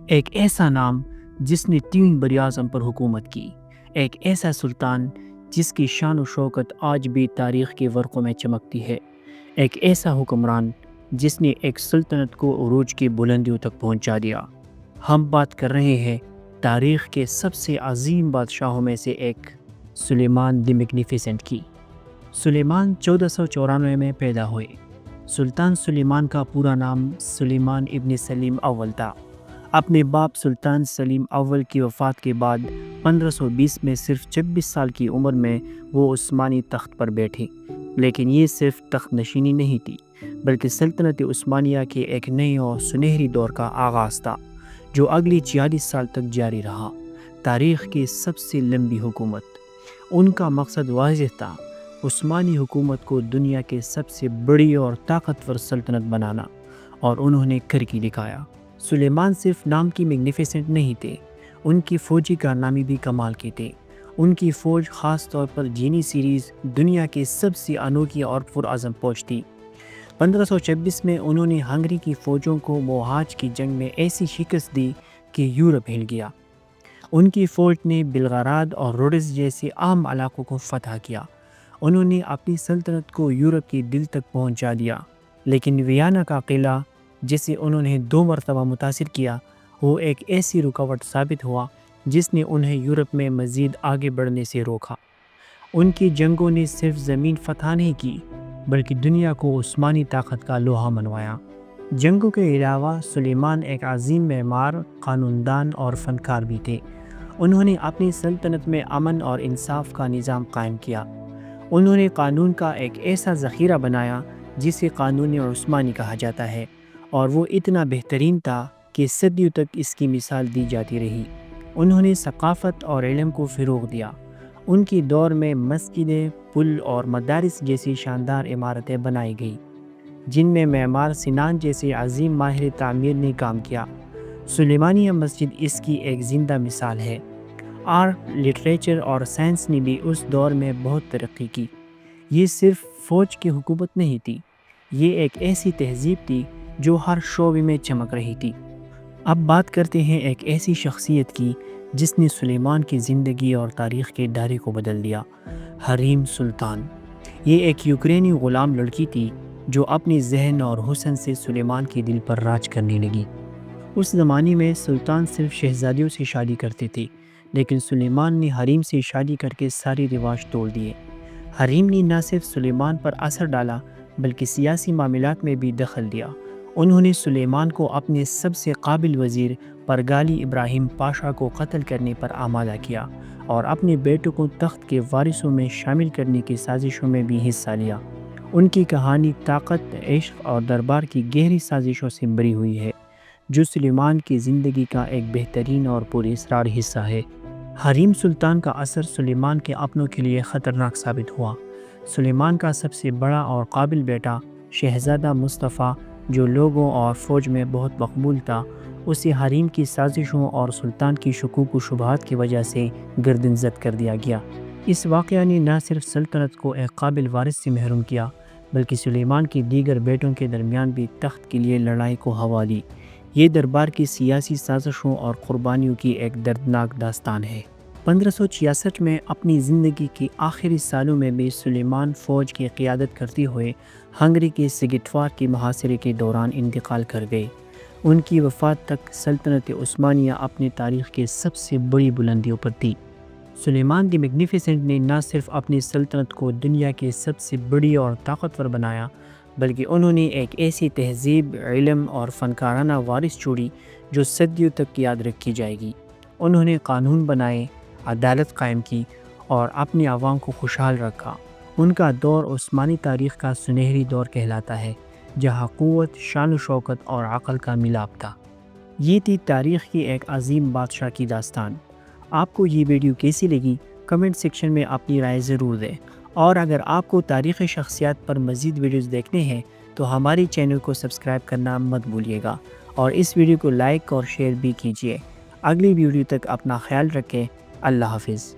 ایک ایسا نام جس نے 3 براعظم پر حکومت کی، ایک ایسا سلطان جس کی شان و شوکت آج بھی تاریخ کے ورقوں میں چمکتی ہے، ایک ایسا حکمران جس نے ایک سلطنت کو عروج کی بلندیوں تک پہنچا دیا۔ ہم بات کر رہے ہیں تاریخ کے سب سے عظیم بادشاہوں میں سے ایک سلیمان دی میگنیفیسنٹ کی۔ سلیمان 1494 میں پیدا ہوئے۔ سلطان سلیمان کا پورا نام سلیمان ابن سلیم اول تھا۔ اپنے باپ سلطان سلیم اول کی وفات کے بعد 1520 میں صرف 26 سال کی عمر میں وہ عثمانی تخت پر بیٹھے، لیکن یہ صرف تخت نشینی نہیں تھی بلکہ سلطنت عثمانیہ کے ایک نئے اور سنہری دور کا آغاز تھا جو اگلی 46 سال تک جاری رہا۔ تاریخ کی سب سے لمبی حکومت۔ ان کا مقصد واضح تھا، عثمانی حکومت کو دنیا کے سب سے بڑی اور طاقتور سلطنت بنانا، اور انہوں نے کر کے دکھایا۔ سلیمان صرف نام کی میگنیفیسنٹ نہیں تھے، ان کی فوجی کارنامے بھی کمال کے تھے۔ ان کی فوج خاص طور پر جینی سیریز دنیا کی سب سے انوکھی اور پرعزم فوج تھی۔ 1526 میں انہوں نے ہنگری کی فوجوں کو موہاج کی جنگ میں ایسی شکست دی کہ یورپ ہل گیا۔ ان کی فوج نے بلغاراد اور روڈز جیسے اہم علاقوں کو فتح کیا۔ انہوں نے اپنی سلطنت کو یورپ کے دل تک پہنچا دیا، لیکن ویانا کا قلعہ جسے انہوں نے 2 مرتبہ متاثر کیا، وہ ایک ایسی رکاوٹ ثابت ہوا جس نے انہیں یورپ میں مزید آگے بڑھنے سے روکا۔ ان کی جنگوں نے صرف زمین فتح نہیں کی بلکہ دنیا کو عثمانی طاقت کا لوہا منوایا۔ جنگوں کے علاوہ سلیمان ایک عظیم معمار، قانون دان اور فنکار بھی تھے۔ انہوں نے اپنی سلطنت میں امن اور انصاف کا نظام قائم کیا۔ انہوں نے قانون کا ایک ایسا ذخیرہ بنایا جسے قانون عثمانی کہا جاتا ہے، اور وہ اتنا بہترین تھا کہ صدیوں تک اس کی مثال دی جاتی رہی۔ انہوں نے ثقافت اور علم کو فروغ دیا۔ ان کی دور میں مسجدیں، پل اور مدارس جیسی شاندار عمارتیں بنائی گئیں جن میں معمار سنان جیسے عظیم ماہر تعمیر نے کام کیا۔ سلیمانیہ مسجد اس کی ایک زندہ مثال ہے۔ آرٹ، لٹریچر اور سائنس نے بھی اس دور میں بہت ترقی کی۔ یہ صرف فوج کی حکومت نہیں تھی، یہ ایک ایسی تہذیب تھی جو ہر شعبے میں چمک رہی تھی۔ اب بات کرتے ہیں ایک ایسی شخصیت کی جس نے سلیمان کی زندگی اور تاریخ کے دائرے کو بدل دیا، حریم سلطان۔ یہ ایک یوکرینی غلام لڑکی تھی جو اپنی ذہن اور حسن سے سلیمان کے دل پر راج کرنے لگی۔ اس زمانے میں سلطان صرف شہزادیوں سے شادی کرتے تھے، لیکن سلیمان نے حریم سے شادی کر کے سارے رواج توڑ دیے۔ حریم نے نہ صرف سلیمان پر اثر ڈالا بلکہ سیاسی معاملات میں بھی دخل دیا۔ انہوں نے سلیمان کو اپنے سب سے قابل وزیر پرگالی ابراہیم پاشا کو قتل کرنے پر آمادہ کیا اور اپنے بیٹوں کو تخت کے وارثوں میں شامل کرنے کی سازشوں میں بھی حصہ لیا۔ ان کی کہانی طاقت، عشق اور دربار کی گہری سازشوں سے بھری ہوئی ہے، جو سلیمان کی زندگی کا ایک بہترین اور پراسرار حصہ ہے۔ حریم سلطان کا اثر سلیمان کے اپنوں کے لیے خطرناک ثابت ہوا۔ سلیمان کا سب سے بڑا اور قابل بیٹا شہزادہ مصطفیٰ، جو لوگوں اور فوج میں بہت مقبول تھا، اسے حریم کی سازشوں اور سلطان کی شکوک و شبہات کی وجہ سے گردن زد کر دیا گیا۔ اس واقعہ نے نہ صرف سلطنت کو ایک قابل وارث سے محروم کیا بلکہ سلیمان کے دیگر بیٹوں کے درمیان بھی تخت کے لیے لڑائی کو ہوا دی۔ یہ دربار کی سیاسی سازشوں اور قربانیوں کی ایک دردناک داستان ہے۔ 1566 میں اپنی زندگی کے آخری سالوں میں بھی سلیمان فوج کی قیادت کرتے ہوئے ہنگری کے سگٹوار کے محاصرے کے دوران انتقال کر گئے۔ ان کی وفات تک سلطنت عثمانیہ اپنی تاریخ کے سب سے بڑی بلندیوں پر تھی۔ سلیمان دی میگنیفیسنٹ نے نہ صرف اپنی سلطنت کو دنیا کے سب سے بڑی اور طاقتور بنایا بلکہ انہوں نے ایک ایسی تہذیب، علم اور فنکارانہ وارث چھوڑی جو صدیوں تک یاد رکھی جائے گی۔ انہوں نے قانون بنائے، عدالت قائم کی اور اپنی عوام کو خوشحال رکھا۔ ان کا دور عثمانی تاریخ کا سنہری دور کہلاتا ہے، جہاں قوت، شان و شوکت اور عقل کا ملاپ تھا۔ یہ تھی تاریخ کی ایک عظیم بادشاہ کی داستان۔ آپ کو یہ ویڈیو کیسی لگی؟ کمنٹ سیکشن میں اپنی رائے ضرور دیں، اور اگر آپ کو تاریخی شخصیات پر مزید ویڈیوز دیکھنے ہیں تو ہمارے چینل کو سبسکرائب کرنا مت بھولیے گا، اور اس ویڈیو کو لائک اور شیئر بھی کیجیے۔ اگلی ویڈیو تک اپنا خیال رکھیں۔ اللہ حافظ۔